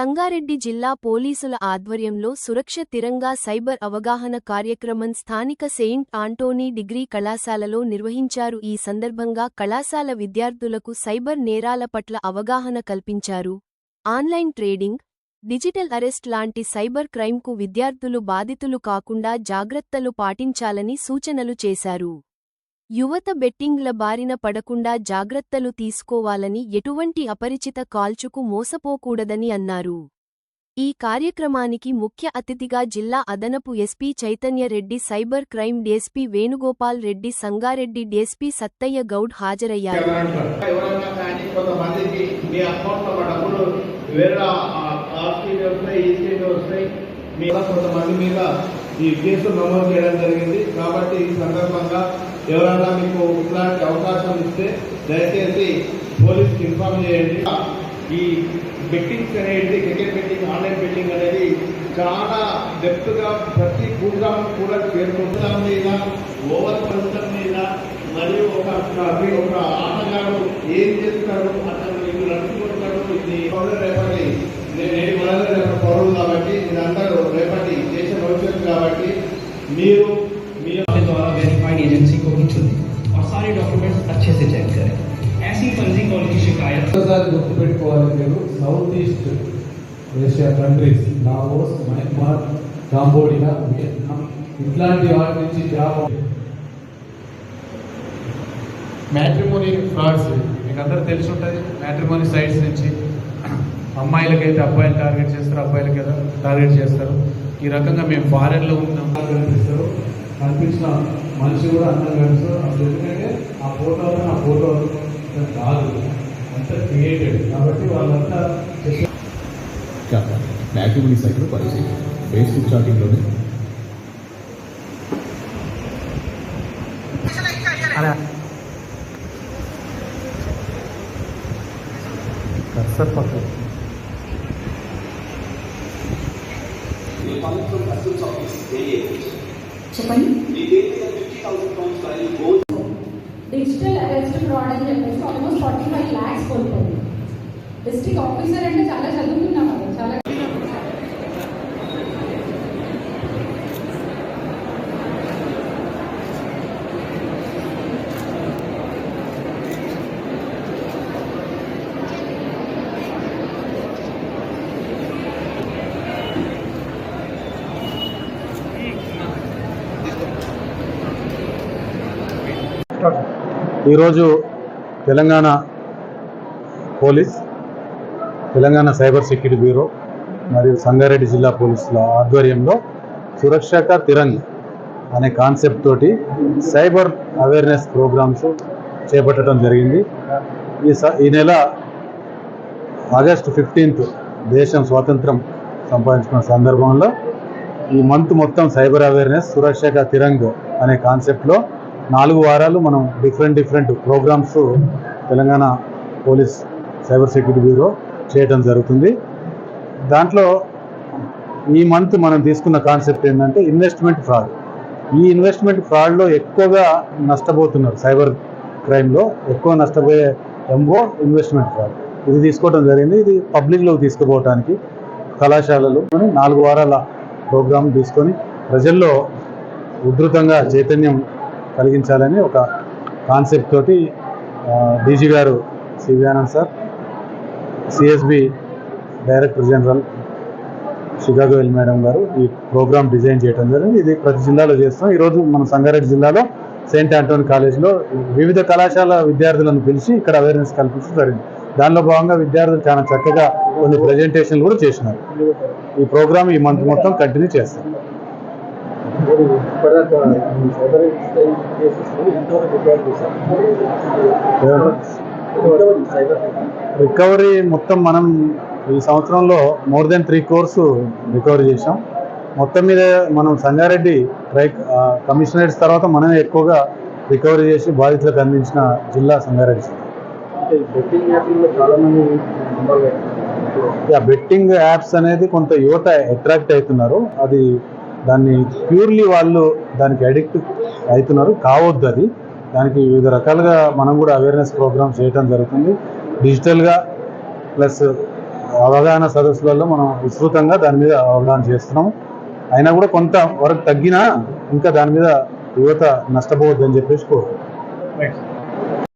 సంగారెడ్డి జిల్లా పోలీసుల ఆధ్వర్యంలో సురక్ష తిరంగా సైబర్ అవగాహన కార్యక్రమం స్థానిక సెయింట్ ఆంటోనీ డిగ్రీ కళాశాలలో నిర్వహించారు. ఈ సందర్భంగా కళాశాల విద్యార్థులకు సైబర్ నేరాల పట్ల అవగాహన కల్పించారు. ఆన్లైన్ ట్రేడింగ్, డిజిటల్ అరెస్ట్ లాంటి సైబర్ క్రైమ్కు విద్యార్థులు బాధితులు కాకుండా జాగ్రత్తలు పాటించాలని సూచనలు చేశారు. యువత బెట్టింగ్ల బారిన పడకుండా జాగ్రత్తలు తీసుకోవాలని, ఎటువంటి అపరిచిత కాల్చుకు మోసపోకూడదని అన్నారు. ఈ కార్యక్రమానికి ముఖ్య అతిథిగా జిల్లా అదనపు SP Chaitanya Reddy, cyber crime DSP Venugopal Reddy, Sangareddy DSP Sattaiah Goud హాజరయ్యారు. ఈ కేసు నమోదు చేయడం జరిగింది. కాబట్టి ఈ సందర్భంగా ఎవరైనా మీకు ఇలాంటి అవకాశం ఇస్తే దయచేసి పోలీస్కి ఇన్ఫార్మ్ చేయండి. ఈ బెట్టింగ్స్ అనేది, క్రికెట్ బెట్టింగ్, ఆన్లైన్ బెట్టింగ్ అనేది చాలా డెప్త్గా ప్రతి ప్రోగ్రామ్ కూడా చేరుకుంటాం మీద, ఓవర్ పర్సన్ మీద, మరియు ఒక ఆటగాడు ఏం చేస్తాడు, అతను మీకు నడుచుకుంటాడు, ఇది రేపటి పౌరులు కాబట్టి మీరందరూ రేపటి దేశ భవిష్యత్తు కాబట్టి మీరు द्वारा वेरीफाइड एजेंसी को ही चुनें और सारे डॉक्यूमेंट्स अच्छे से चेक करें। ऐसी फर्जी कॉल की शिकायत गुर्तुपेट्टुकोवाली south east Asia countries Laos, Myanmar, Cambodia, Vietnam इట్లాంటి వాటి నుంచి జాబ్ మ్యాట్రిమోనీ ఫ్రాడ్స్ మీకు అందరూ తెలిసి ఉంటుంది. మ్యాట్రిమోనీ సైట్స్ నుంచి అమ్మాయిలకైతే అబ్బాయిలు టార్గెట్ చేస్తారు, అబ్బాయిలకైతే టార్గెట్ చేస్తారు. ఈ రకంగా మేము ఫారెన్లో ఉన్నాం కనిపిస్తారు, కనిపించిన మనిషి కూడా అందంగా కనిపిస్తారు. అసలు ఎందుకంటే ఆ ఫోటో కాదు, అంత క్రియేటెడ్. కాబట్టి వాళ్ళంతా మ్యాట్రిమోనీ సైట్లో పరిచయం ఫేస్బుక్ చాటింగ్లోనే కర్సర్ పక్కన చెప్పండి. డిజిటల్ అరెస్ట్ ఫ్రాడ్ అని చెప్పేసి ఆల్మోస్ట్ 45 lakhs కోల్పోయింది. డిస్ట్రిక్ట్ ఆఫీసర్ అంటే చాలా చదువుతున్నాం, అది చాలా ఈరోజు Telangana police, Telangana cyber security bureau మరియు సంగారెడ్డి జిల్లా పోలీసుల ఆధ్వర్యంలో సురక్షక తిరంగ్ అనే కాన్సెప్ట్ తోటి సైబర్ అవేర్నెస్ ప్రోగ్రామ్స్ చేపట్టడం జరిగింది. ఈ నెల ఆగస్టు 15th దేశం స్వాతంత్రం సంపాదించుకున్న సందర్భంలో ఈ మంత్ మొత్తం సైబర్ అవేర్నెస్ సురక్షక తిరంగ్ అనే కాన్సెప్ట్లో 4 వారాలు మనం different programs Telangana police cyber security bureau చేయడం జరుగుతుంది. దాంట్లో ఈ మంత్ మనం తీసుకున్న కాన్సెప్ట్ ఏంటంటే ఇన్వెస్ట్మెంట్ ఫ్రాడ్. ఈ ఇన్వెస్ట్మెంట్ ఫ్రాడ్లో ఎక్కువగా నష్టపోతున్నారు, సైబర్ క్రైమ్లో ఎక్కువ నష్టపోయే ఎంఓ ఇన్వెస్ట్మెంట్ ఫ్రాడ్. ఇది తీసుకోవడం జరిగింది. ఇది పబ్లిక్లోకి తీసుకుపోవడానికి కళాశాలలు 4 వారాల ప్రోగ్రాం తీసుకొని ప్రజల్లో ఉధృతంగా చైతన్యం కలిగించాలని ఒక కాన్సెప్ట్ తోటి డీజీ గారు C V Anand sir, CSB director general Shikha Goyal madam గారు ఈ ప్రోగ్రామ్ డిజైన్ చేయడం జరిగింది. ఇది ప్రతి జిల్లాలో చేస్తాం. ఈరోజు మన సంగారెడ్డి జిల్లాలో సెయింట్ ఆంటోనీ కాలేజ్లో వివిధ కళాశాల విద్యార్థులను పిలిచి ఇక్కడ అవేర్నెస్ కల్పించడం జరిగింది. దానిలో భాగంగా విద్యార్థులు చాలా చక్కగా కొన్ని ప్రజెంటేషన్లు కూడా చేసినారు. ఈ ప్రోగ్రామ్ ఈ మంత్ మొత్తం కంటిన్యూ చేస్తాం. రికవరీ మొత్తం మనం ఈ సంవత్సరంలో మోర్ దెన్ 3 crores రికవరీ చేసాం. మొత్తం మీద మనం సంగారెడ్డి కమిషనరేట్స్ తర్వాత మనమే ఎక్కువగా రికవరీ చేసి బాధితులకు అందించిన జిల్లా సంగారెడ్డి. బెట్టింగ్ యాప్స్ అనేది కొంత యువత అట్రాక్ట్ అవుతున్నారు. అది దాన్ని ప్యూర్లీ వాళ్ళు దానికి అడిక్ట్ అవుతున్నారు, కావద్దు. అది దానికి వివిధ రకాలుగా మనం కూడా అవేర్నెస్ ప్రోగ్రామ్స్ చేయడం జరుగుతుంది. డిజిటల్గా ప్లస్ అవగాహన సదస్సులలో మనం విస్తృతంగా దాని మీద అవగాహన చేస్తున్నాం. అయినా కూడా కొంత వరకు తగ్గినా ఇంకా దాని మీద యువత నష్టపోవద్దని చెప్పేసి కోరుతున్నాం.